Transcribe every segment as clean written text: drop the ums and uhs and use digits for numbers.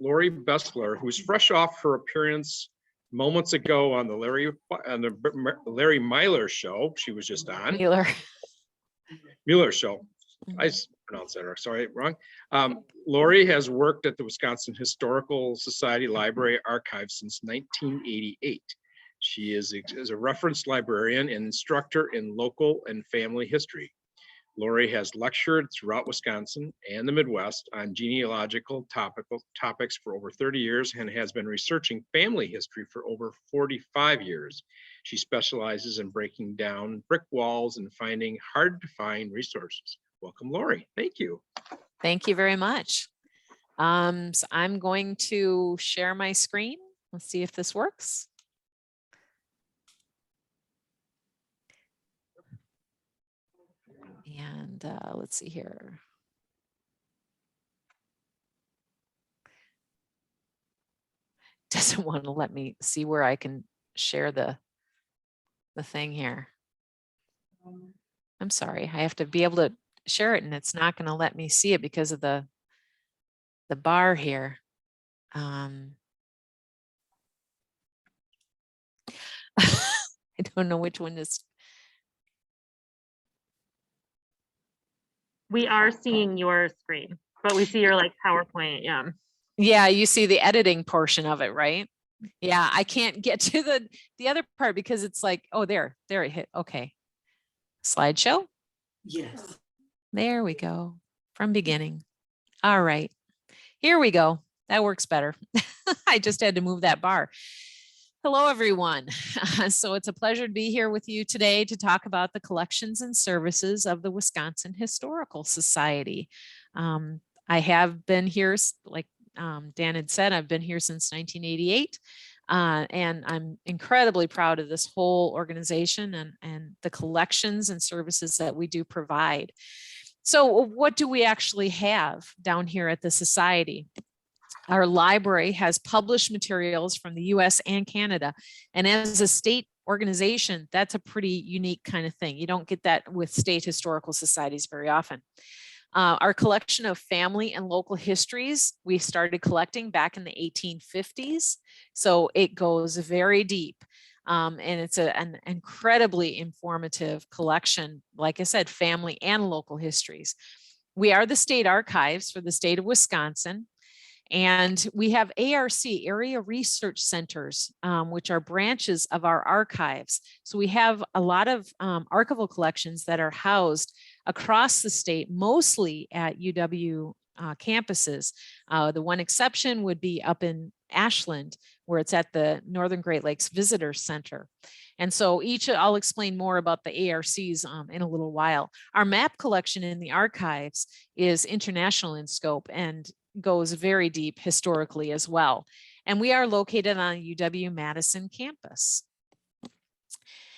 Lori Bessler, who's fresh off her appearance moments ago on the Larry Myler show. She was just on. Mueller show. I pronounced that, sorry, wrong. Lori has worked at the Wisconsin Historical Society Library Archive since 1988. She is a reference librarian and instructor in local and family history. Lori has lectured throughout Wisconsin and the Midwest on genealogical topics for over 30 years and has been researching family history for over 45 years. She specializes in breaking down brick walls and finding hard to find resources. Welcome, Lori. Thank you. Thank you very much. So I'm going to share my screen. Let's see if this works. And let's see here. Doesn't want to let me see where I can share the thing here. I'm sorry, I have to be able to share it and it's not going to let me see it because of the bar here. I don't know which one is. We are seeing your screen, but we see your like PowerPoint. Yeah. Yeah, you see the editing portion of it, right? Yeah, I can't get to the other part because it's like, oh, there it hit. Okay. Slideshow. Yes. There we go. From beginning. All right. Here we go. That works better. I just had to move that bar. Hello, everyone. So it's a pleasure to be here with you today to talk about the collections and services of the Wisconsin Historical Society. I have been here, like Dan had said, I've been here since 1988. And I'm incredibly proud of this whole organization and the collections and services that we do provide. So what do we actually have down here at the Society? Our library has published materials from the US and Canada. And as a state organization, that's a pretty unique kind of thing. You don't get that with state historical societies very often. Our collection of family and local histories, we started collecting back in the 1850s. So it goes very deep. And it's an incredibly informative collection, like I said, family and local histories. We are the state archives for the state of Wisconsin. And we have ARC, Area Research Centers, which are branches of our archives. So we have a lot of archival collections that are housed across the state, mostly at UW campuses. The one exception would be up in Ashland, where it's at the Northern Great Lakes Visitor Center. And so I'll explain more about the ARCs in a little while. Our map collection in the archives is international in scope and goes very deep historically as well. And we are located on UW Madison campus.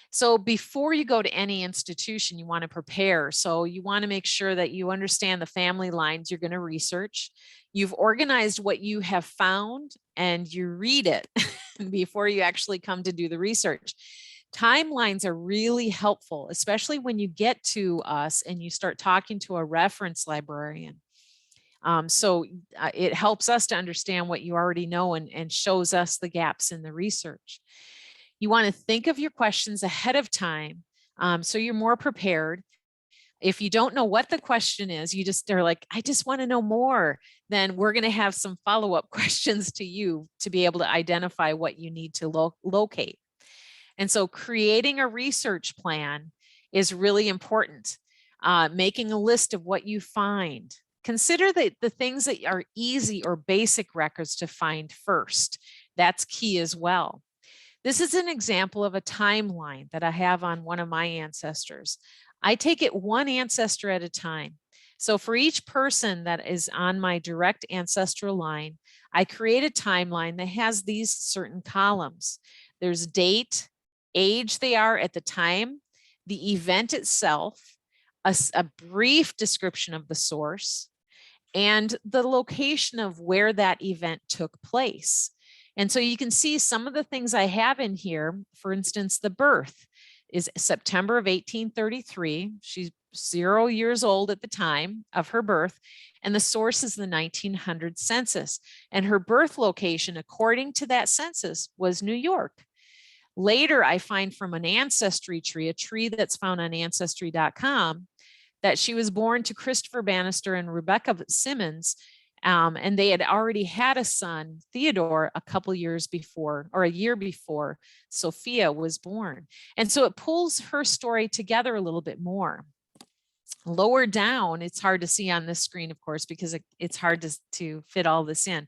So before you go to any institution, you want to prepare. So you want to make sure that you understand the family lines you're going to research. You've organized what you have found and you read it before you actually come to do the research. Timelines are really helpful, especially when you get to us and you start talking to a reference librarian. So it helps us to understand what you already know and shows us the gaps in the research. You want to think of your questions ahead of time so you're more prepared. If you don't know what the question is, they're like, I just want to know more, then we're going to have some follow-up questions to you to be able to identify what you need to locate. And so creating a research plan is really important. Making a list of what you find. Consider the things that are easy or basic records to find first. That's key as well. This is an example of a timeline that I have on one of my ancestors. I take it one ancestor at a time. So for each person that is on my direct ancestral line, I create a timeline that has these certain columns. There's date, age they are at the time, the event itself, a brief description of the source, and the location of where that event took place. And so you can see some of the things I have in here. For instance, the birth is September of 1833. She's 0 years old at the time of her birth, and the source is the 1900 census. And her birth location, according to that census, was New York. Later, I find from an ancestry tree, a tree that's found on ancestry.com, that she was born to Christopher Bannister and Rebecca Simmons. And they had already had a son, Theodore, a couple years before, or a year before Sophia was born. And so it pulls her story together a little bit more. Lower down, it's hard to see on this screen, of course, because it's hard to fit all this in.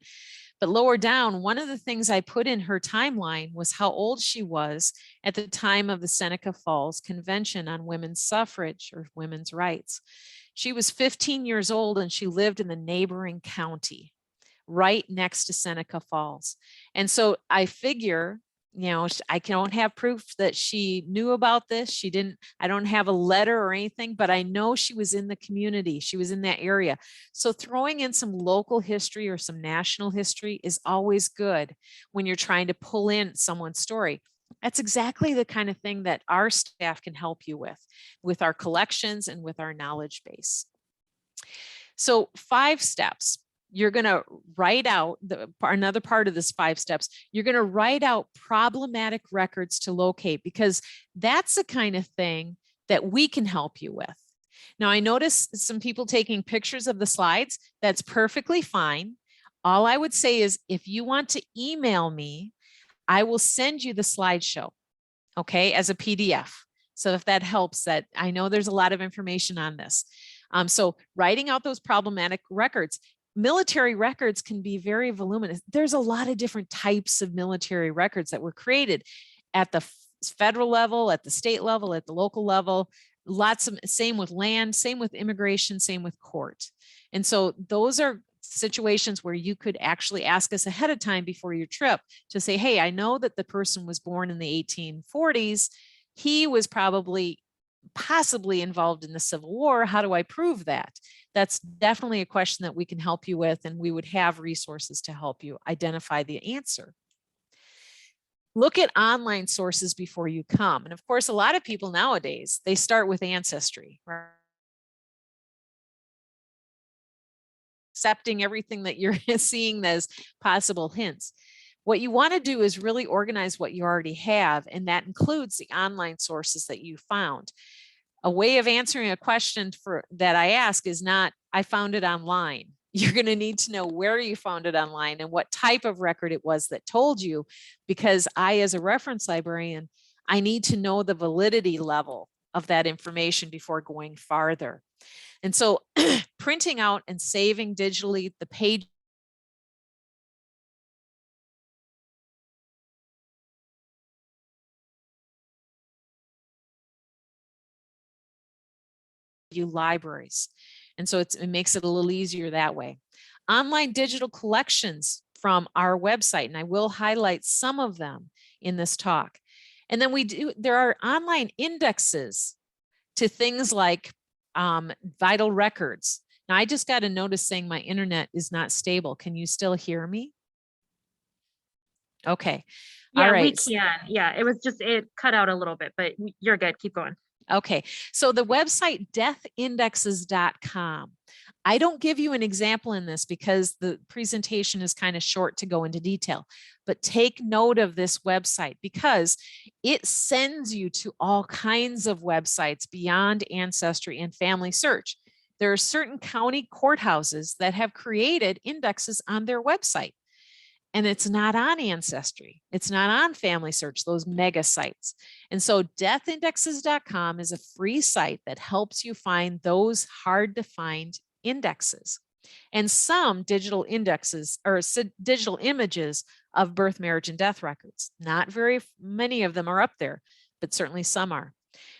But lower down, one of the things I put in her timeline was how old she was at the time of the Seneca Falls Convention on Women's Suffrage or Women's Rights. She was 15 years old and she lived in the neighboring county, right next to Seneca Falls. And so I figure, you know, I don't have proof that she knew about this. I don't have a letter or anything, but I know she was in the community. She was in that area. So throwing in some local history or some national history is always good when you're trying to pull in someone's story. That's exactly the kind of thing that our staff can help you with our collections and with our knowledge base. So 5 steps. You're going to write out another part of this 5 steps. You're going to write out problematic records to locate, because that's the kind of thing that we can help you with. Now, I noticed some people taking pictures of the slides. That's perfectly fine. All I would say is if you want to email me, I will send you the slideshow, okay, as a PDF. So if that helps, that I know there's a lot of information on this. So writing out those problematic records. Military records can be very voluminous. There's a lot of different types of military records that were created at the federal level, at the state level, at the local level. Lots of, same with land, same with immigration, same with court. And so those are situations where you could actually ask us ahead of time before your trip to say, hey, I know that the person was born in the 1840s. He was possibly involved in the Civil War. How do I prove that? That's definitely a question that we can help you with, and we would have resources to help you identify the answer. Look at online sources before you come. And of course, a lot of people nowadays, they start with Ancestry, right? Accepting everything that you're seeing as possible hints. What you want to do is really organize what you already have, and that includes the online sources that you found. A way of answering a question that I ask is not, I found it online. You're going to need to know where you found it online and what type of record it was that told you, because I, as a reference librarian, I need to know the validity level of that information before going farther. And so printing out and saving digitally the page libraries. And so it makes it a little easier that way. Online digital collections from our website, and I will highlight some of them in this talk. And then there are online indexes to things like vital records. Now, I just got a notice saying my internet is not stable. Can you still hear me? Okay. Yeah, all right. We can. Yeah, it cut out a little bit, but you're good. Keep going. Okay, so the website deathindexes.com. I don't give you an example in this because the presentation is kind of short to go into detail, but take note of this website because it sends you to all kinds of websites beyond Ancestry and Family Search. There are certain county courthouses that have created indexes on their website. And it's not on Ancestry. It's not on Family Search, those mega sites. And so deathindexes.com is a free site that helps you find those hard to find indexes. And some digital indexes or digital images of birth, marriage, and death records. Not very many of them are up there, but certainly some are.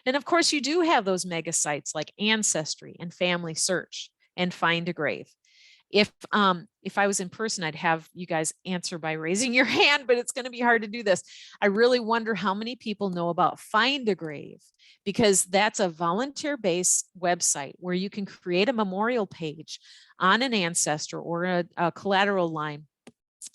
And of course, you do have those mega sites like Ancestry and Family Search and Find a Grave. If I was in person, I'd have you guys answer by raising your hand, but it's going to be hard to do this. I really wonder how many people know about Find a Grave, because that's a volunteer-based website where you can create a memorial page on an ancestor or a collateral line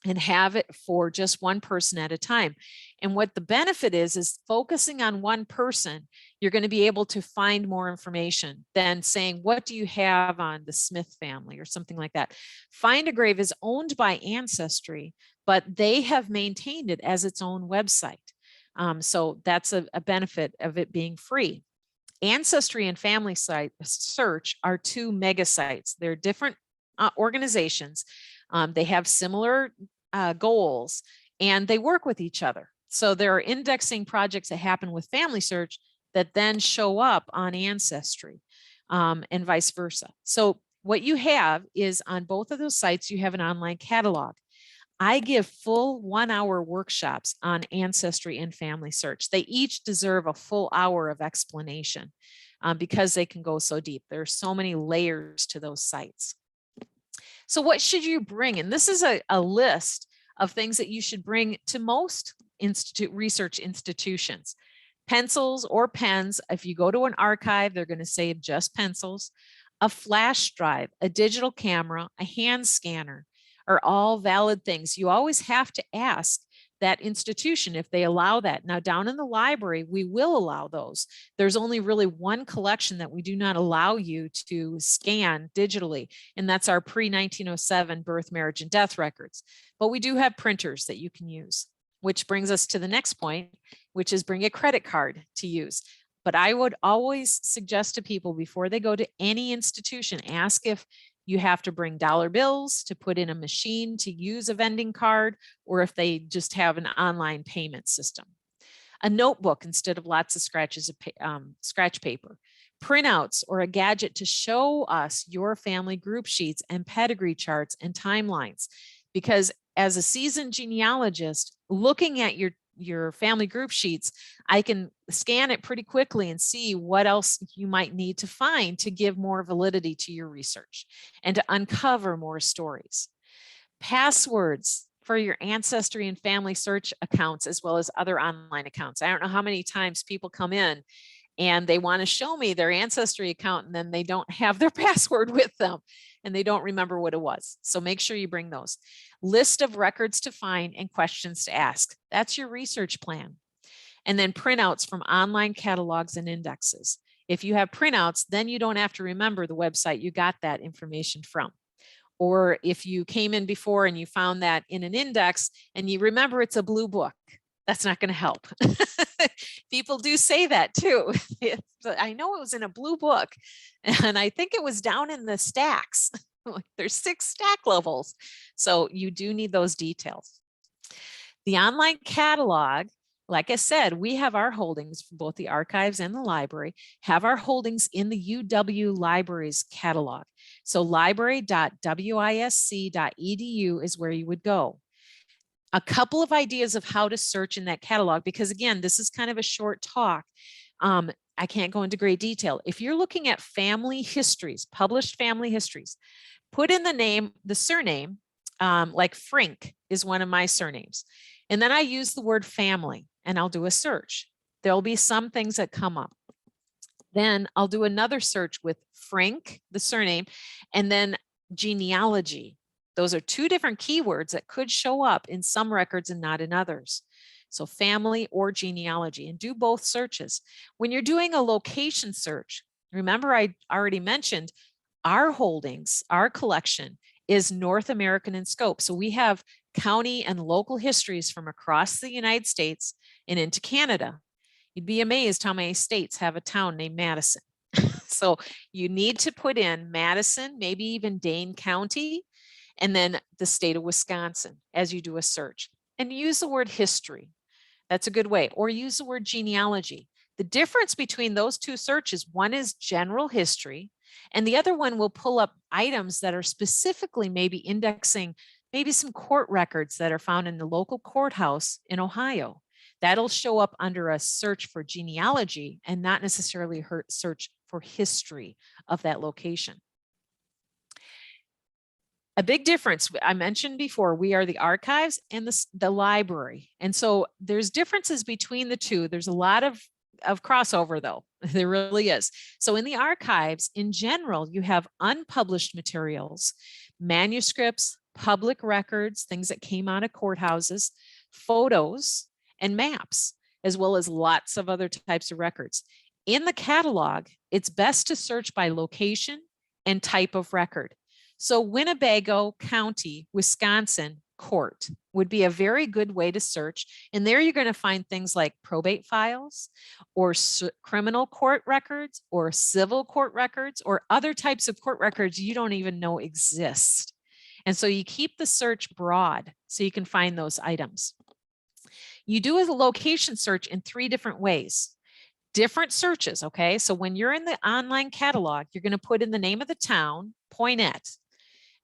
and have it for just one person at a time. And what the benefit is focusing on one person, you're going to be able to find more information than saying, what do you have on the Smith family or something like that. Find a Grave is owned by Ancestry, but they have maintained it as its own website. So that's a benefit of it being free. Ancestry and Family Site Search are two mega sites. They're different organizations. They have similar goals and they work with each other. So there are indexing projects that happen with Family Search that then show up on Ancestry and vice versa. So what you have is on both of those sites, you have an online catalog. I give full 1-hour workshops on Ancestry and Family Search. They each deserve a full hour of explanation because they can go so deep. There are so many layers to those sites. So what should you bring? And this is a list of things that you should bring to most research institutions. Pencils or pens. If you go to an archive, they're going to say just pencils. A flash drive, a digital camera, a hand scanner are all valid things. You always have to ask that institution if they allow that. Now down in the library, we will allow those. There's only really one collection that we do not allow you to scan digitally, and that's our pre-1907 birth, marriage, and death records. But we do have printers that you can use, which brings us to the next point, which is bring a credit card to use. But I would always suggest to people before they go to any institution, ask if you have to bring dollar bills to put in a machine to use a vending card, or if they just have an online payment system. A notebook instead of lots of scratches of scratch paper. Printouts or a gadget to show us your family group sheets and pedigree charts and timelines. Because as a seasoned genealogist, looking at your family group sheets, I can scan it pretty quickly and see what else you might need to find to give more validity to your research and to uncover more stories. Passwords for your Ancestry and Family Search accounts, as well as other online accounts. I don't know how many times people come in and they want to show me their Ancestry account and then they don't have their password with them and they don't remember what it was. So make sure you bring those. List of records to find and questions to ask. That's your research plan. And then printouts from online catalogs and indexes. If you have printouts, then you don't have to remember the website you got that information from. Or if you came in before and you found that in an index and you remember it's a blue book, that's not going to help. People do say that too. I know it was in a blue book and I think it was down in the stacks. There's 6 stack levels. So you do need those details. The online catalog, like I said, we have our holdings for both the archives and the library, have our holdings in the UW Libraries catalog. So library.wisc.edu is where you would go. A couple of ideas of how to search in that catalog, because again, this is kind of a short talk. I can't go into great detail. If you're looking at family histories, published family histories, put in the name, the surname, like Frink is one of my surnames. And then I use the word family and I'll do a search. There'll be some things that come up. Then I'll do another search with Frink, the surname, and then genealogy. Those are 2 different keywords that could show up in some records and not in others. So family or genealogy, and do both searches. When you're doing a location search, remember I already mentioned our holdings, our collection is North American in scope. So we have county and local histories from across the United States and into Canada. You'd be amazed how many states have a town named Madison. So you need to put in Madison, maybe even Dane County, and then the state of Wisconsin as you do a search. And use the word history. That's a good way. Or use the word genealogy. The difference between those 2 searches, one is general history, and the other one will pull up items that are specifically maybe indexing maybe some court records that are found in the local courthouse in Ohio. That'll show up under a search for genealogy and not necessarily a search for history of that location. A big difference, I mentioned before, we are the archives and the library. And so there's differences between the 2. There's a lot of crossover though, there really is. So in the archives, in general, you have unpublished materials, manuscripts, public records, things that came out of courthouses, photos, and maps, as well as lots of other types of records. In the catalog, it's best to search by location and type of record. So Winnebago County, Wisconsin court would be a very good way to search. And there you're going to find things like probate files or criminal court records or civil court records or other types of court records you don't even know exist. And so you keep the search broad so you can find those items. You do a location search in 3 different ways. Different searches, okay? So when you're in the online catalog, you're going to put in the name of the town, Poinet,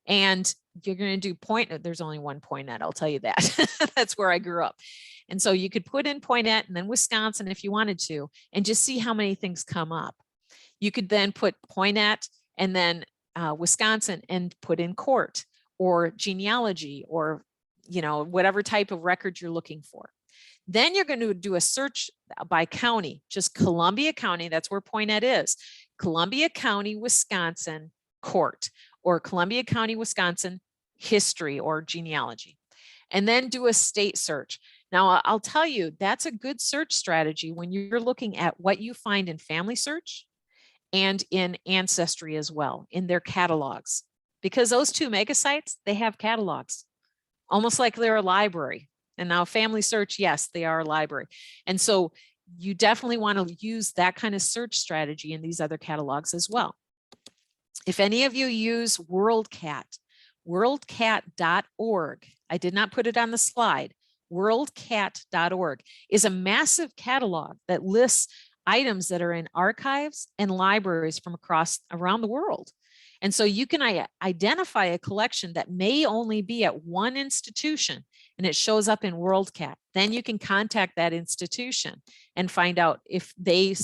and you're going to do there's only one Poinet, I'll tell you that. That's where I grew up. And so you could put in Poinet and then Wisconsin if you wanted to, and just see how many things come up. You could then put Poinet and then Wisconsin and put in court or genealogy or, whatever type of record you're looking for. Then you're going to do a search by county, just Columbia County. That's where Poinet is. Columbia County, Wisconsin court, or Columbia County, Wisconsin history or genealogy. And then do a state search. Now, I'll tell you, that's a good search strategy when you're looking at what you find in Family Search and in Ancestry as well, in their catalogs. Because those 2 mega sites, they have catalogs, almost like they're a library. And now Family Search, yes, they are a library. And so you definitely want to use that kind of search strategy in these other catalogs as well. If any of you use WorldCat, worldcat.org, I did not put it on the slide, worldcat.org is a massive catalog that lists items that are in archives and libraries from around the world. And so you can identify a collection that may only be at one institution and it shows up in WorldCat. Then you can contact that institution and find out if they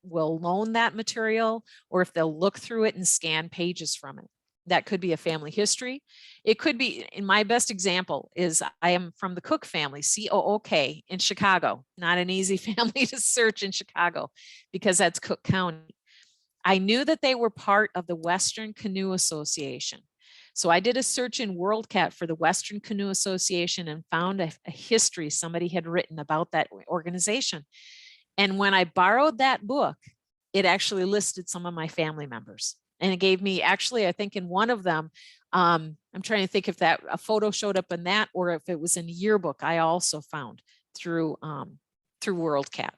will loan that material or if they'll look through it and scan pages from it. That could be a family history. It could be, in my best example is I am from the Cook family, C-O-O-K, in Chicago. Not an easy family to search in Chicago because that's Cook County. I knew that they were part of the Western Canoe Association. So I did a search in WorldCat for the Western Canoe Association and found a history somebody had written about that organization. And when I borrowed that book, it actually listed some of my family members. And it gave me, actually, I think in one of them, I'm trying to think if a photo showed up in that or if it was in a yearbook I also found through WorldCat.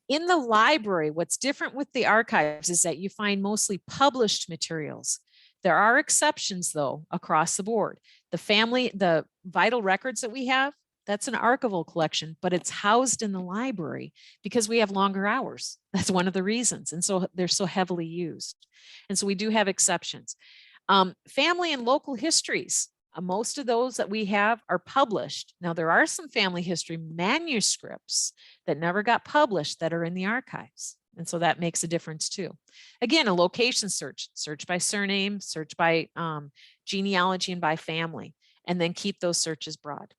In the library, what's different with the archives is that you find mostly published materials. There are exceptions, though, across the board. The vital records that we have, that's an archival collection, but it's housed in the library because we have longer hours. That's one of the reasons. And so they're so heavily used. And so we do have exceptions. Family and local histories. Most of those that we have are published. Now, there are some family history manuscripts that never got published that are in the archives. And so that makes a difference too. Again, a location search by surname, search by genealogy and by family, and then keep those searches broad.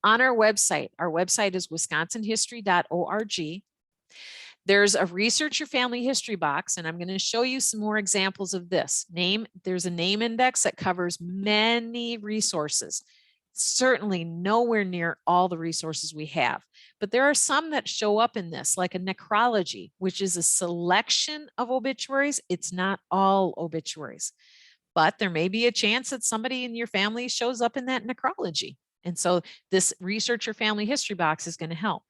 On our website is wisconsinhistory.org. There's a research your family history box, and I'm going to show you some more examples of this. There's a name index that covers many resources. Certainly nowhere near all the resources we have, but there are some that show up in this, like a necrology, which is a selection of obituaries. It's not all obituaries, but there may be a chance that somebody in your family shows up in that necrology. And so this research your family history box is going to help.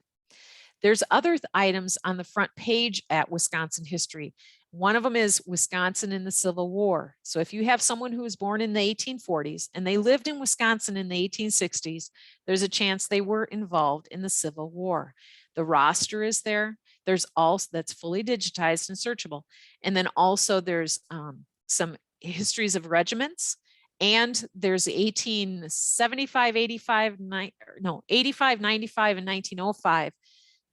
There's other items on the front page at Wisconsin History. One of them is Wisconsin in the Civil War. So if you have someone who was born in the 1840s and they lived in Wisconsin in the 1860s, there's a chance they were involved in the Civil War. The roster is there. There's also, that's fully digitized and searchable. And then also there's some histories of regiments. And there's 1875, 85, 95, and 1905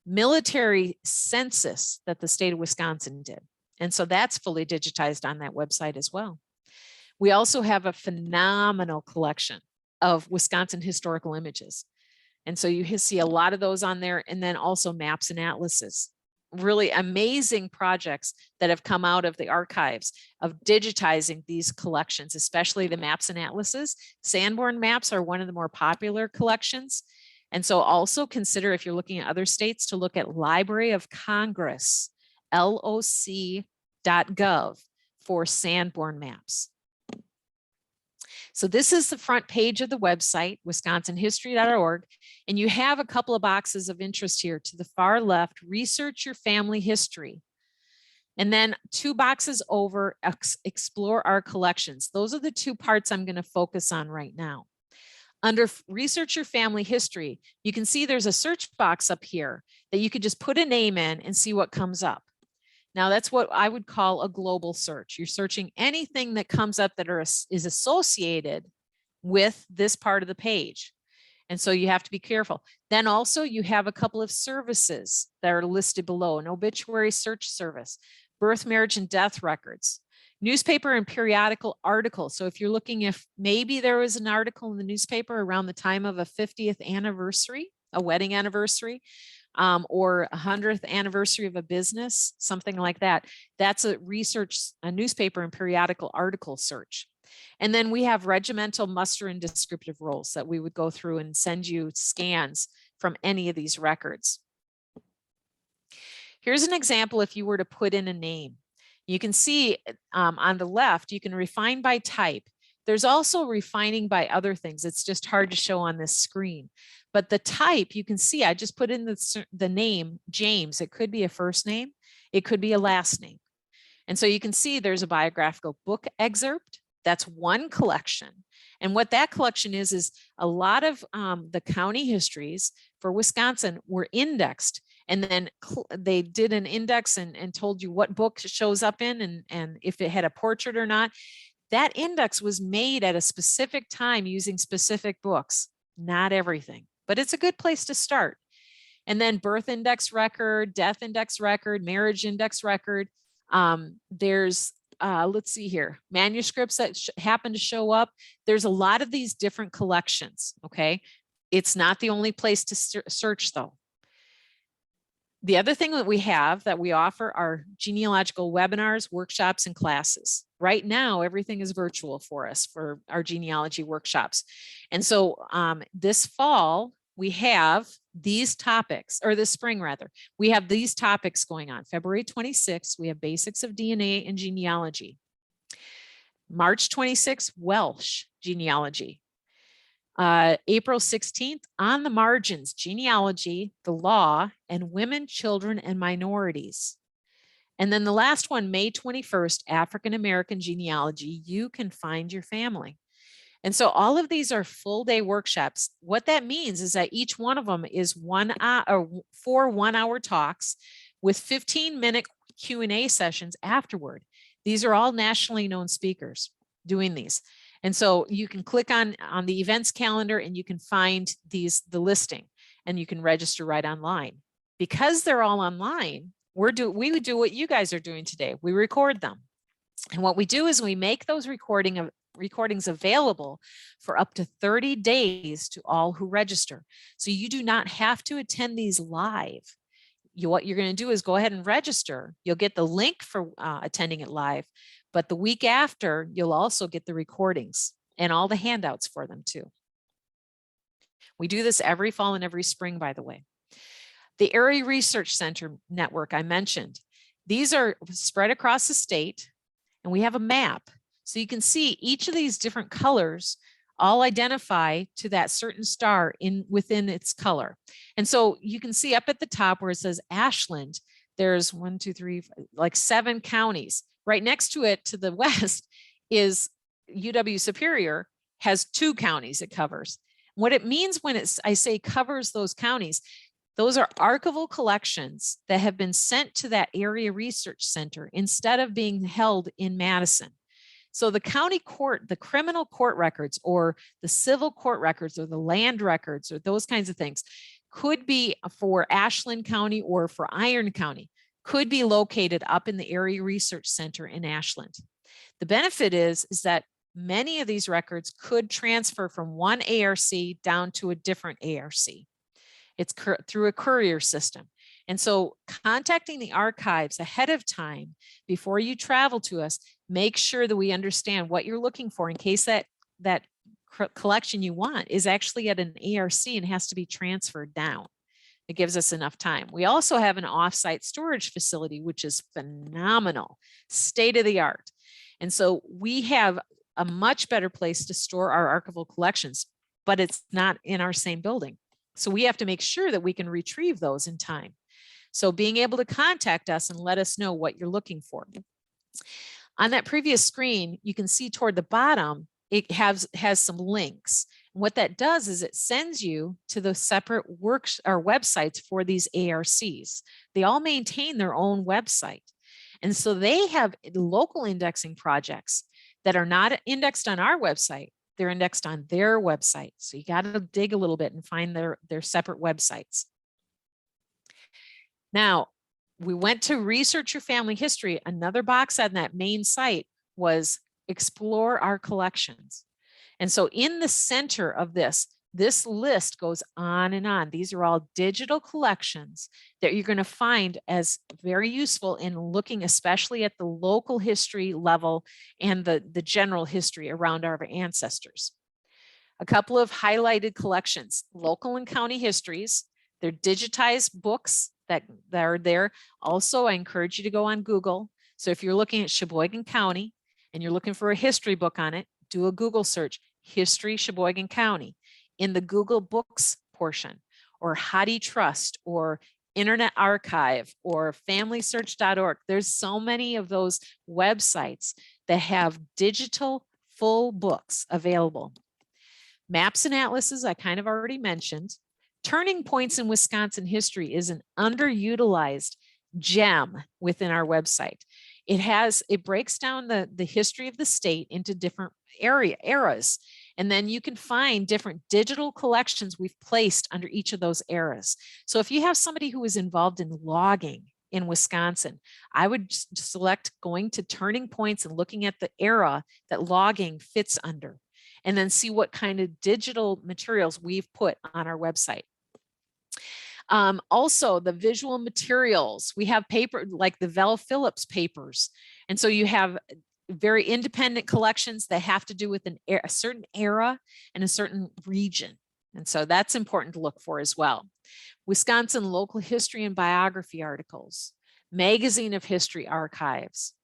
military census that the state of Wisconsin did. And so that's fully digitized on that website as well. We also have a phenomenal collection of Wisconsin historical images. And so you see a lot of those on there, and then also maps and atlases. really amazing projects that have come out of the archives of digitizing these collections, especially the maps and atlases. Sanborn maps are one of the more popular collections. And so also consider, if you're looking at other states, to look at Library of Congress, LOC.gov for Sanborn maps. So this is the front page of the website, wisconsinhistory.org, and you have a couple of boxes of interest here. To the far left, research your family history. And then 2 boxes over, explore our collections. Those are the 2 parts I'm going to focus on right now. Under research your family history, you can see there's a search box up here that you could just put a name in and see what comes up. Now that's what I would call a global search. You're searching anything that comes up that is associated with this part of the page. And so you have to be careful. Then also you have a couple of services that are listed below: an obituary search service, birth, marriage, and death records, newspaper and periodical articles. So if you're looking, if maybe there was an article in the newspaper around the time of a 50th anniversary, a wedding anniversary, or a 100th anniversary of a business, something like that. That's a newspaper and periodical article search. And then we have regimental, muster, and descriptive roles that we would go through and send you scans from any of these records. Here's an example if you were to put in a name. You can see on the left, you can refine by type. There's also refining by other things. It's just hard to show on this screen. But the type, you can see, I just put in the name, James. It could be a first name. It could be a last name. And so you can see there's a biographical book excerpt. That's one collection. And what that collection is a lot of the county histories for Wisconsin were indexed. And then they did an index and told you what book it shows up in and if it had a portrait or not. That index was made at a specific time using specific books, not everything, but it's a good place to start. And then birth index record, death index record, marriage index record. There's, let's see here, manuscripts that happen to show up. There's a lot of these different collections, okay? It's not the only place to search though. The other thing that we offer are genealogical webinars, workshops, and classes. Right now, everything is virtual for us for our genealogy workshops. And so this fall, we have these topics, or this spring rather, we have these topics going on. February 26th, we have basics of DNA and genealogy. March 26th, Welsh genealogy. April 16th, on the margins, genealogy, the law, and women, children, and minorities. And then the last one, May 21st, African-American genealogy, you can find your family. And so all of these are full day workshops. What that means is that each one of them is 4 1-hour talks with 15-minute Q&A sessions afterward. These are all nationally known speakers doing these. And so you can click on the events calendar and you can find the listing and you can register right online. Because they're all online, we would do what you guys are doing today. We record them. And what we do is we make those recordings available for up to 30 days to all who register. So you do not have to attend these live. What you're going to do is go ahead and register. You'll get the link for attending it live. But the week after, you'll also get the recordings and all the handouts for them too. We do this every fall and every spring, by the way. The Erie Research Center network I mentioned, these are spread across the state and we have a map. So you can see each of these different colors all identify to that certain star within its color. And so you can see up at the top where it says Ashland, there's 1, 2, 3, like 7 counties. Right next to it to the west is UW Superior, has 2 counties it covers. What it means when I say covers those counties, those are archival collections that have been sent to that area research center instead of being held in Madison. So the county court, the criminal court records or the civil court records or the land records or those kinds of things could be for Ashland County or for Iron County, could be located up in the Area Research Center in Ashland. The benefit is that many of these records could transfer from one ARC down to a different ARC. It's through a courier system. And so contacting the archives ahead of time before you travel to us, make sure that we understand what you're looking for in case that collection you want is actually at an ARC and has to be transferred down. It gives us enough time. We also have an offsite storage facility, which is phenomenal, state of the art. And so we have a much better place to store our archival collections, but it's not in our same building. So we have to make sure that we can retrieve those in time. So being able to contact us and let us know what you're looking for. On that previous screen, you can see toward the bottom, it has some links. And what that does is it sends you to the separate works or websites for these ARCs. They all maintain their own website. And so they have local indexing projects that are not indexed on our website. They're indexed on their website. So you got to dig a little bit and find their separate websites. Now, we went to research your family history. Another box on that main site was explore our collections. And so in the center of this list goes on and on. These are all digital collections that you're going to find as very useful in looking especially at the local history level and the general history around our ancestors. A couple of highlighted collections, local and county histories. They're digitized books that are there. Also, I encourage you to go on Google. So if you're looking at Sheboygan County and you're looking for a history book on it, do a Google search, History Sheboygan County, in the Google Books portion, or HathiTrust, or Internet Archive, or FamilySearch.org. There's so many of those websites that have digital full books available. Maps and atlases, I kind of already mentioned. Turning Points in Wisconsin History is an underutilized gem within our website. It breaks down the history of the state into different eras. And then you can find different digital collections we've placed under each of those eras. So if you have somebody who is involved in logging in Wisconsin, I would select going to Turning Points and looking at the era that logging fits under, and then see what kind of digital materials we've put on our website. Also, the visual materials, we have paper like the Vel Phillips papers. And so you have very independent collections that have to do with a certain era and a certain region. And so that's important to look for as well. Wisconsin local history and biography articles, Magazine of History archives.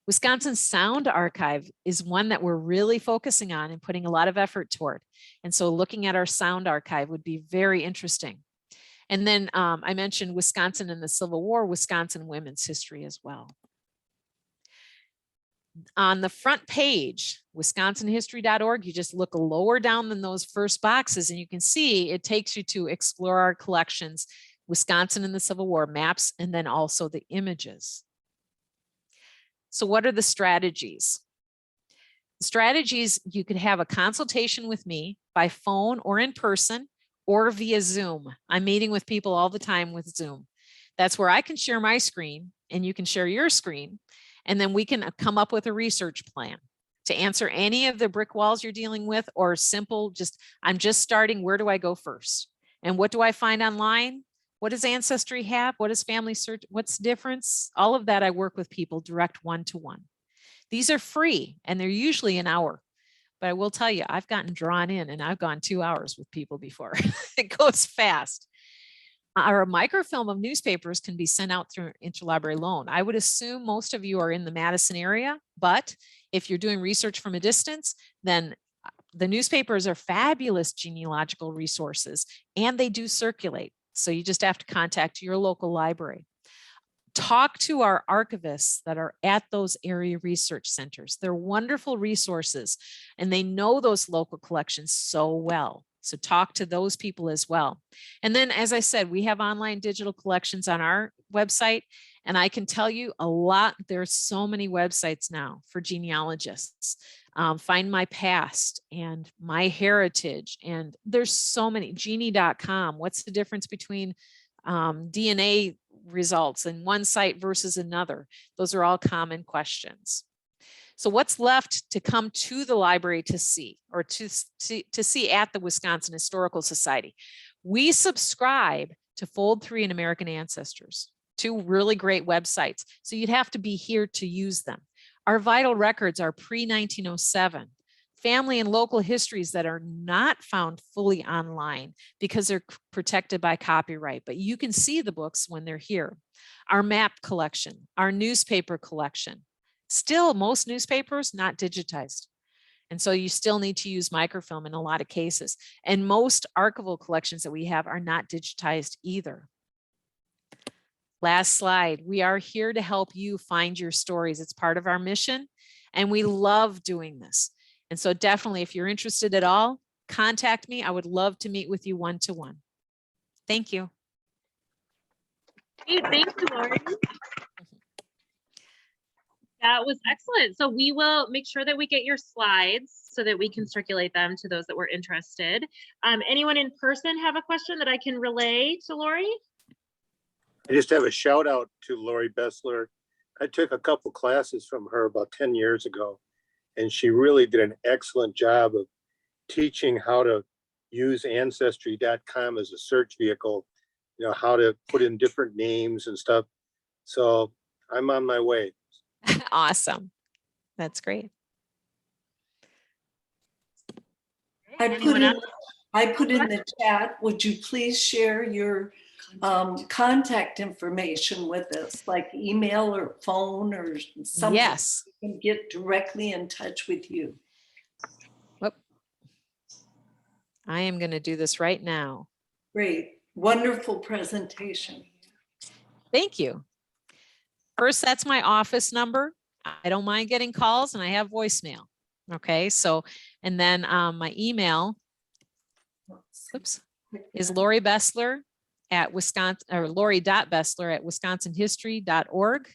Wisconsin Sound Archive is one that we're really focusing on and putting a lot of effort toward. And so looking at our sound archive would be very interesting. And then I mentioned Wisconsin and the Civil War, Wisconsin women's history as well. On the front page, wisconsinhistory.org, you just look lower down than those first boxes and you can see it takes you to explore our collections, Wisconsin and the Civil War maps, and then also the images. So what are the strategies? Strategies, you could have a consultation with me by phone or in person, or via Zoom. I'm meeting with people all the time with Zoom. That's where I can share my screen and you can share your screen. And then we can come up with a research plan to answer any of the brick walls you're dealing with, or simple, I'm just starting, where do I go first? And what do I find online? What does Ancestry have? What does Family Search? What's the difference? All of that I work with people direct one-to-one. These are free and they're usually an hour. But I will tell you, I've gotten drawn in and I've gone 2 hours with people before. It goes fast. Our microfilm of newspapers can be sent out through interlibrary loan. I would assume most of you are in the Madison area, but if you're doing research from a distance, then the newspapers are fabulous genealogical resources and they do circulate. So you just have to contact your local library. Talk to our archivists that are at those area research centers. They're wonderful resources and they know those local collections so well. So talk to those people as well. And then, as I said, we have online digital collections on our website. And I can tell you a lot, there's so many websites now for genealogists. Find My Past and My Heritage. And there's so many, genie.com. What's the difference between DNA results in one site versus another? Those are all common questions. So what's left to come to the library to see, or to see at the Wisconsin Historical Society? We subscribe to Fold 3 and American Ancestors, 2 really great websites. So you'd have to be here to use them. Our vital records are pre-1907. Family and local histories that are not found fully online because they're protected by copyright, but you can see the books when they're here. Our map collection, our newspaper collection. Still, most newspapers not digitized. And so you still need to use microfilm in a lot of cases. And most archival collections that we have are not digitized either. Last slide. We are here to help you find your stories. It's part of our mission, and we love doing this. And so definitely, if you're interested at all, contact me. I would love to meet with you one-to-one. Thank you. Hey, thank you, Lori. That was excellent. So we will make sure that we get your slides so that we can circulate them to those that were interested. Anyone in person have a question that I can relay to Lori? I just have a shout out to Lori Bessler. I took a couple classes from her about 10 years ago, and she really did an excellent job of teaching how to use ancestry.com as a search vehicle, you know, how to put in different names and stuff. So I'm on my way. Awesome. That's great. I Anyone else? put in the chat, would you please share your contact information with us, like email or phone or something? Yes. We can get directly in touch with you. Whoop. I am going to do this right now. Great. Wonderful presentation. Thank you. First, that's my office number. I don't mind getting calls, and I have voicemail. Okay, so, and then my email, oops, is Lori Bessler at Wisconsin, or Lori.Bessler at wisconsinhistory.org.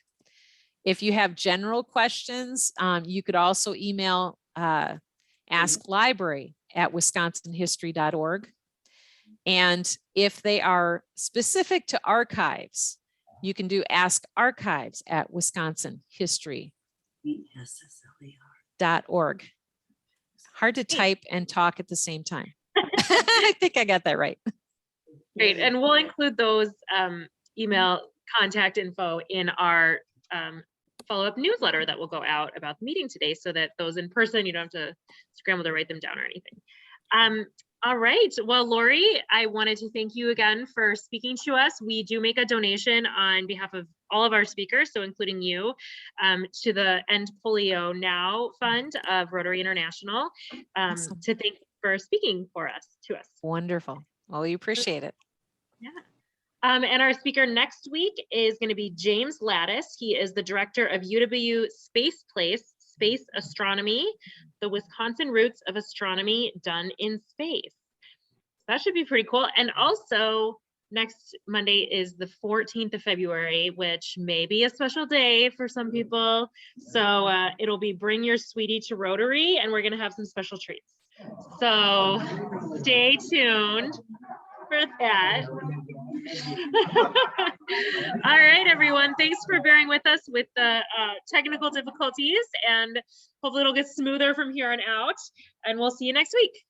If you have general questions, you could also email asklibrary at wisconsinhistory.org. And if they are specific to archives, you can do ask archives at wisconsinhistory.org. Hard to type and talk at the same time. I think I got that right. Great, and we'll include those email contact info in our follow-up newsletter that will go out about the meeting today, so that those in person, you don't have to scramble to write them down or anything. All right, well, Lori, I wanted to thank you again for speaking to us. We do make a donation on behalf of all of our speakers, so including you, to the End Polio Now Fund of Rotary International, Awesome. to thank you for speaking to us. Wonderful. Well, we appreciate it. Yeah. And our speaker next week is going to be James Lattis. He is the director of UW Space Place, Space Astronomy, the Wisconsin Roots of Astronomy Done in Space. That should be pretty cool. And also, next Monday is the 14th of February, which may be a special day for some people. So it'll be Bring Your Sweetie to Rotary, and we're going to have some special treats. So stay tuned for that. All right, everyone. Thanks for bearing with us with the technical difficulties, and hopefully it'll get smoother from here on out. And we'll see you next week.